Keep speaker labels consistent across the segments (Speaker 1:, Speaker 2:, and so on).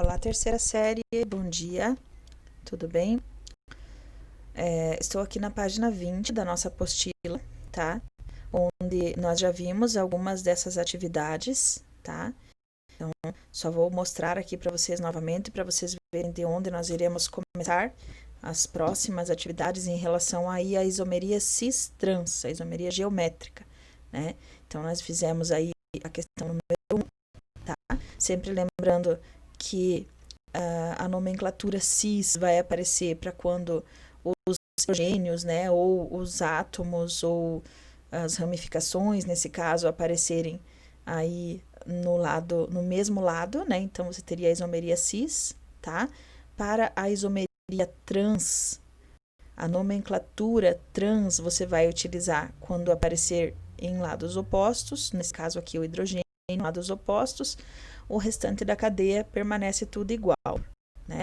Speaker 1: Olá, terceira série, bom dia, tudo bem? Estou aqui na página 20 da nossa apostila, tá? Onde nós já vimos algumas dessas atividades, tá? Então, só vou mostrar aqui para vocês novamente, para vocês verem de onde nós iremos começar as próximas atividades em relação aí à isomeria cis-trans, a isomeria geométrica, né? Então, nós fizemos aí a questão número 1, tá? Sempre lembrando que a nomenclatura cis vai aparecer para quando os hidrogênios, né, ou os átomos, ou as ramificações, nesse caso, aparecerem aí no mesmo lado, né? Então você teria a isomeria cis, tá? Para a isomeria trans, a nomenclatura trans você vai utilizar quando aparecer em lados opostos, nesse caso aqui o hidrogênio, em lados opostos, o restante da cadeia permanece tudo igual, né?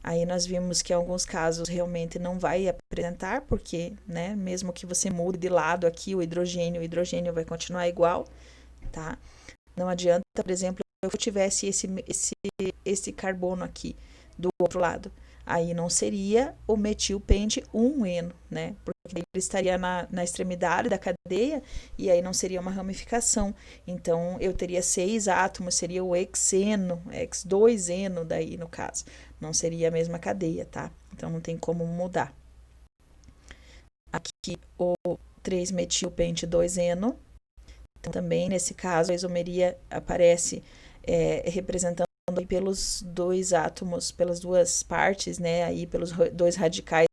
Speaker 1: Aí nós vimos que em alguns casos realmente não vai apresentar, porque, né, mesmo que você mude de lado aqui o hidrogênio vai continuar igual, tá? Não adianta, por exemplo, se eu tivesse esse carbono aqui do outro lado, aí não seria o metilpente 1-eno, né? Porque ele estaria na extremidade da cadeia e aí não seria uma ramificação. Então, eu teria 6 átomos, seria o hexeno, X2-eno daí no caso. Não seria a mesma cadeia, tá? Então, não tem como mudar. Aqui, o 3-metilpente 2-eno. Então, também, nesse caso, a isomeria aparece representando pelos dois átomos, pelas duas partes, né, aí pelos dois radicais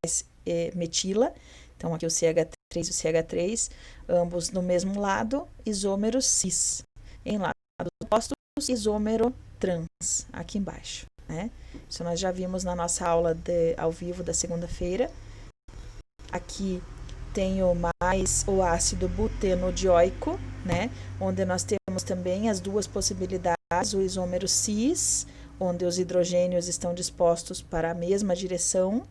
Speaker 1: metila. Então, aqui o CH3 e o CH3, ambos no mesmo lado, isômero cis. Em lados opostos, isômero trans, aqui embaixo, né? Isso nós já vimos na nossa aula ao vivo da segunda-feira. Aqui tenho mais o ácido butenodioico, né? Onde nós temos também as duas possibilidades, o isômero cis, onde os hidrogênios estão dispostos para a mesma direção,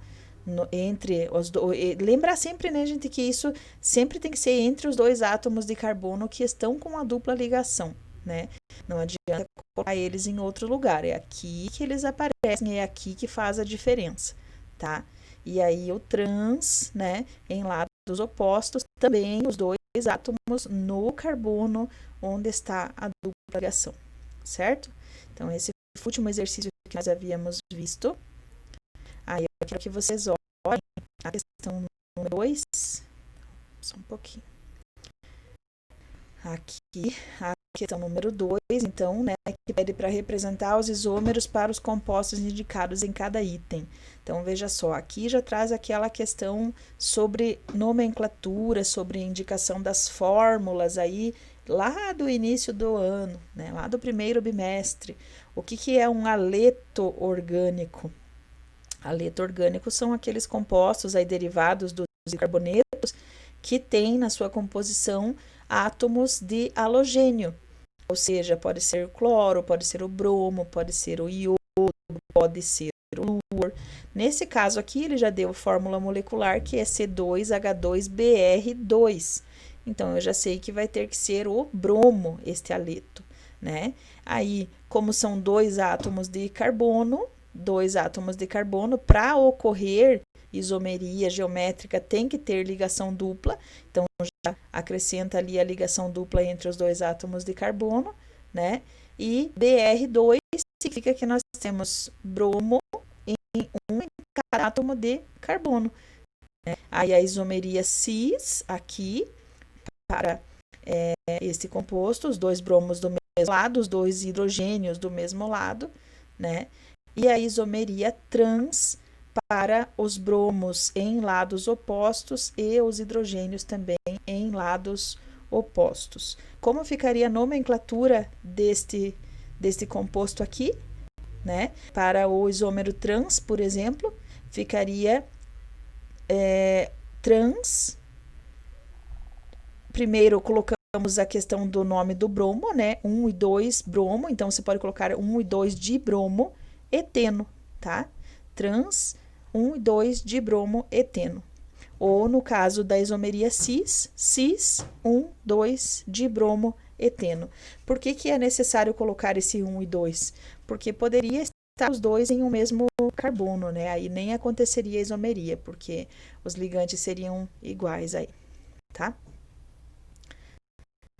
Speaker 1: entre os dois. Lembrar sempre, né, gente, que isso sempre tem que ser entre os dois átomos de carbono que estão com a dupla ligação, né? Não adianta colocar eles em outro lugar, é aqui que eles aparecem, é aqui que faz a diferença, tá? E aí o trans, né, em lados opostos, também os dois átomos no carbono, onde está a dupla ligação, certo? Então, esse foi o último exercício que nós havíamos visto. Aí, eu quero que vocês olhem a questão número 2. Só um pouquinho. Aqui, a questão número 2, então, né, que pede para representar os isômeros para os compostos indicados em cada item. Então, veja só, aqui já traz aquela questão sobre nomenclatura, sobre indicação das fórmulas aí, lá do início do ano, né, lá do primeiro bimestre. O que é um aleto orgânico? Aleto orgânico são aqueles compostos aí derivados dos carbonetos que têm na sua composição átomos de halogênio, ou seja, pode ser o cloro, pode ser o bromo, pode ser o iodo, pode ser o flúor. Nesse caso aqui, ele já deu a fórmula molecular que é C2H2Br2. Então, eu já sei que vai ter que ser o bromo, este aleto, né? Aí, como são dois átomos de carbono, para ocorrer isomeria geométrica tem que ter ligação dupla, então já acrescenta ali a ligação dupla entre os dois átomos de carbono, né? E Br2 significa que nós temos bromo em cada átomo de carbono, né? Aí a isomeria cis aqui para esse composto, os dois bromos do mesmo lado, os dois hidrogênios do mesmo lado, né? E a isomeria trans para os bromos em lados opostos e os hidrogênios também em lados opostos. Como ficaria a nomenclatura deste composto aqui, né? Para o isômero trans, por exemplo, ficaria trans. Primeiro colocamos a questão do nome do bromo, né? 1 e 2 bromo, então você pode colocar 1 e 2 de bromo eteno, tá? Trans 1 e 2 de bromo eteno. Ou no caso da isomeria cis 1, 2 de bromo eteno. Por que é necessário colocar esse 1 e 2? Porque poderia estar estar os dois em um mesmo carbono, né? Aí nem aconteceria a isomeria, porque os ligantes seriam iguais aí, tá?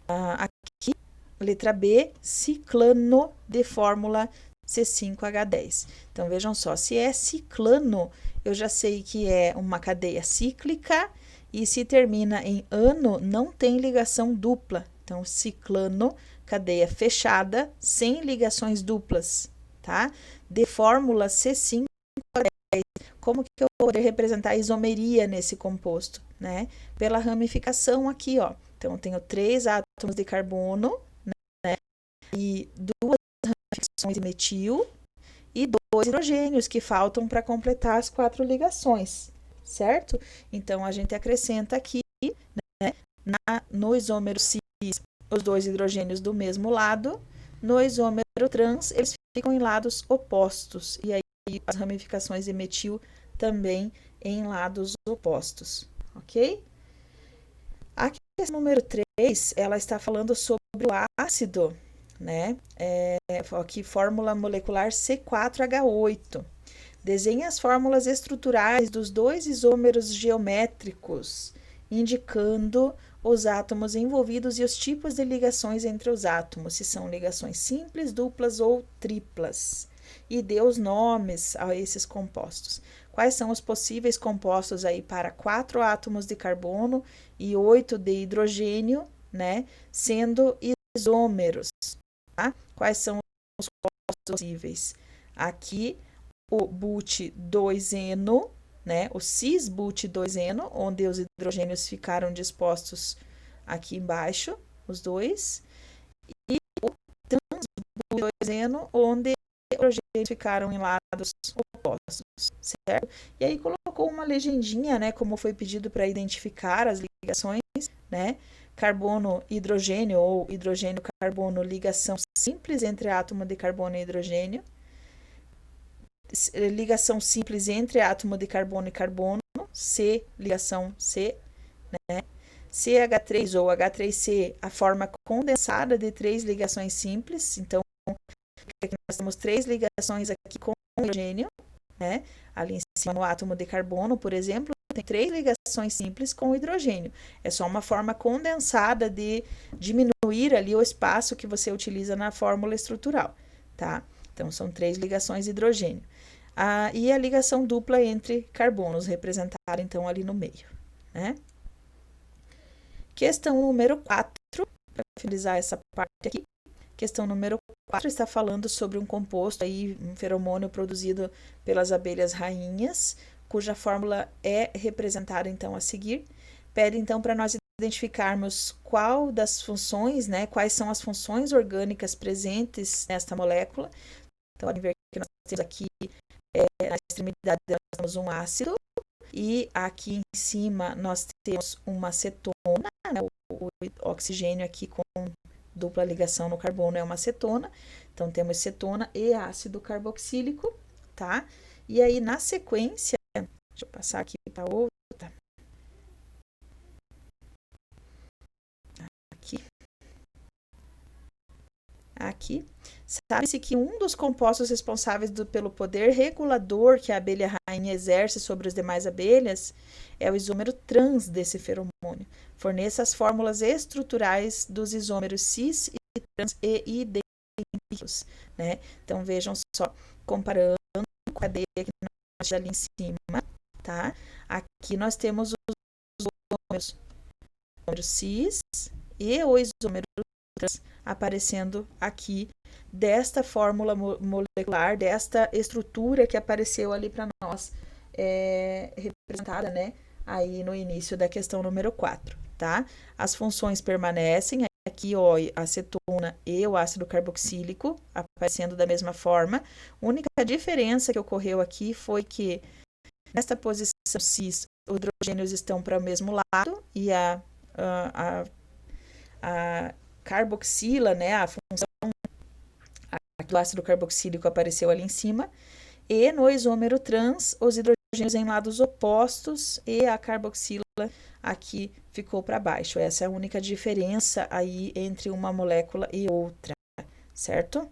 Speaker 1: Aqui, letra B, ciclano de fórmula C5H10. Então, vejam só, se é ciclano, eu já sei que é uma cadeia cíclica e se termina em ano, não tem ligação dupla. Então, ciclano, cadeia fechada, sem ligações duplas, tá? De fórmula C5H10. Como que eu poderia representar a isomeria nesse composto, né? Pela ramificação aqui, ó. Então, eu tenho 3 átomos de carbono, né? E 2 ramificações de metil e 2 hidrogênios que faltam para completar as 4 ligações, certo? Então, a gente acrescenta aqui, né, no isômero cis, os 2 hidrogênios do mesmo lado, no isômero trans, eles ficam em lados opostos, e aí as ramificações de metil também em lados opostos, ok? A questão número 3, ela está falando sobre o ácido, né? Aqui, fórmula molecular C4H8. Desenhe as fórmulas estruturais dos 2 isômeros geométricos, indicando os átomos envolvidos e os tipos de ligações entre os átomos, se são ligações simples, duplas ou triplas. E dê os nomes a esses compostos. Quais são os possíveis compostos aí para 4 átomos de carbono e 8 de hidrogênio, né? Sendo isômeros, tá? Quais são os compostos possíveis? Aqui, o but2-eno, né? O cis-but2-eno, onde os hidrogênios ficaram dispostos aqui embaixo, os dois, e o trans-but2-eno, onde os hidrogênios ficaram em lados opostos, certo? E aí colocou uma legendinha, né, como foi pedido para identificar as ligações, né? Carbono, hidrogênio ou hidrogênio, carbono, ligação simples entre átomo de carbono e hidrogênio. Ligação simples entre átomo de carbono e carbono, C, ligação C, né? CH3 ou H3C, a forma condensada de 3 ligações simples. Então, nós temos 3 ligações aqui com hidrogênio, né? Ali em cima no átomo de carbono, por exemplo, tem 3 ligações simples com hidrogênio. É só uma forma condensada de diminuir ali o espaço que você utiliza na fórmula estrutural, tá? Então, são 3 ligações de hidrogênio. E a ligação dupla entre carbonos, representada então ali no meio, né? Questão número 4, para finalizar essa parte aqui. Questão número 4 está falando sobre um composto aí, um feromônio produzido pelas abelhas rainhas, cuja fórmula é representada então a seguir. Pede então para nós identificarmos qual das funções, né, quais são as funções orgânicas presentes nesta molécula. Então, podem ver que nós temos aqui na extremidade nós temos um ácido e aqui em cima nós temos uma cetona, né, o oxigênio aqui com dupla ligação no carbono é uma cetona. Então, temos cetona e ácido carboxílico, tá? E aí, na sequência, deixa eu passar aqui para outra. Aqui. Sabe-se que um dos compostos responsáveis pelo poder regulador que a abelha rainha exerce sobre as demais abelhas é o isômero trans desse feromônio. Forneça as fórmulas estruturais dos isômeros cis e trans e idênticos, né? Então, vejam só, comparando com a cadeia que nós temos ali em cima, tá? Aqui nós temos os isômeros cis e o isômero trans aparecendo aqui desta fórmula molecular, desta estrutura que apareceu ali para nós, representada, né, aí no início da questão número 4, tá? As funções permanecem, aqui, ó, a cetona e o ácido carboxílico aparecendo da mesma forma. A única diferença que ocorreu aqui foi que nesta posição cis, os hidrogênios estão para o mesmo lado e a carboxila, né, a função do ácido carboxílico apareceu ali em cima, e no isômero trans, os hidrogênios em lados opostos e a carboxila aqui ficou para baixo. Essa é a única diferença aí entre uma molécula e outra, certo?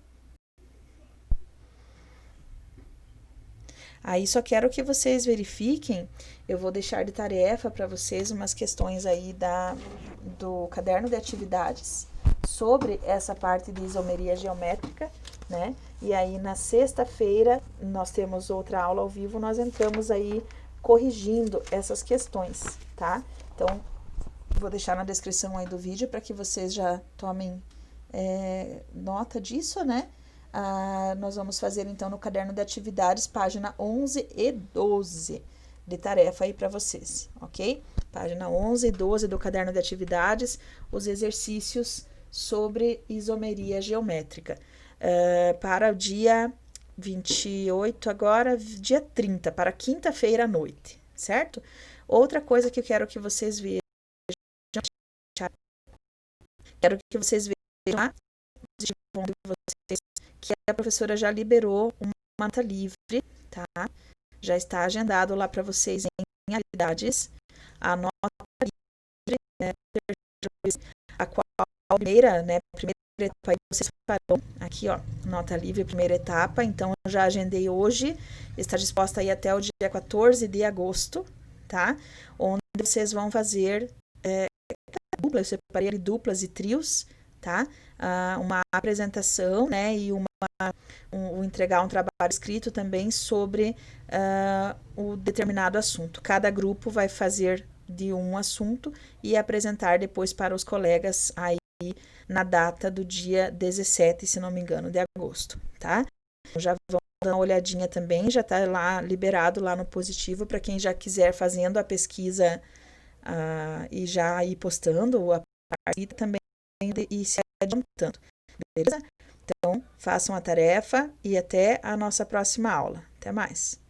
Speaker 1: Aí só quero que vocês verifiquem, eu vou deixar de tarefa para vocês umas questões aí do caderno de atividades sobre essa parte de isomeria geométrica, né? E aí na sexta-feira nós temos outra aula ao vivo, nós entramos aí corrigindo essas questões, tá? Então, vou deixar na descrição aí do vídeo para que vocês já tomem nota disso, né? Nós vamos fazer então no caderno de atividades, página 11 e 12 de tarefa aí para vocês, ok? Página 11 e 12 do caderno de atividades, os exercícios sobre isomeria geométrica. Para o dia 28 agora, dia 30, para quinta-feira à noite, certo? Outra coisa que eu quero que vocês vejam, quero que vocês vejam lá, que a professora já liberou uma nota livre, tá? Já está agendado lá para vocês em atividades, a nota livre, né? A qual primeira etapa aí vocês farão aqui, ó, nota livre, primeira etapa, então eu já agendei hoje, está disposta aí até o dia 14 de agosto, tá? Onde vocês vão fazer duplas, eu separei ali duplas e trios, tá? Uma apresentação, né, e entregar um trabalho escrito também sobre o determinado assunto. Cada grupo vai fazer de um assunto e apresentar depois para os colegas aí na data do dia 17, se não me engano, de agosto, tá? Já vão dar uma olhadinha também, já está lá liberado lá no positivo para quem já quiser fazendo a pesquisa e já ir postando a partida também e se adiantando, beleza? Então, façam a tarefa e até a nossa próxima aula. Até mais!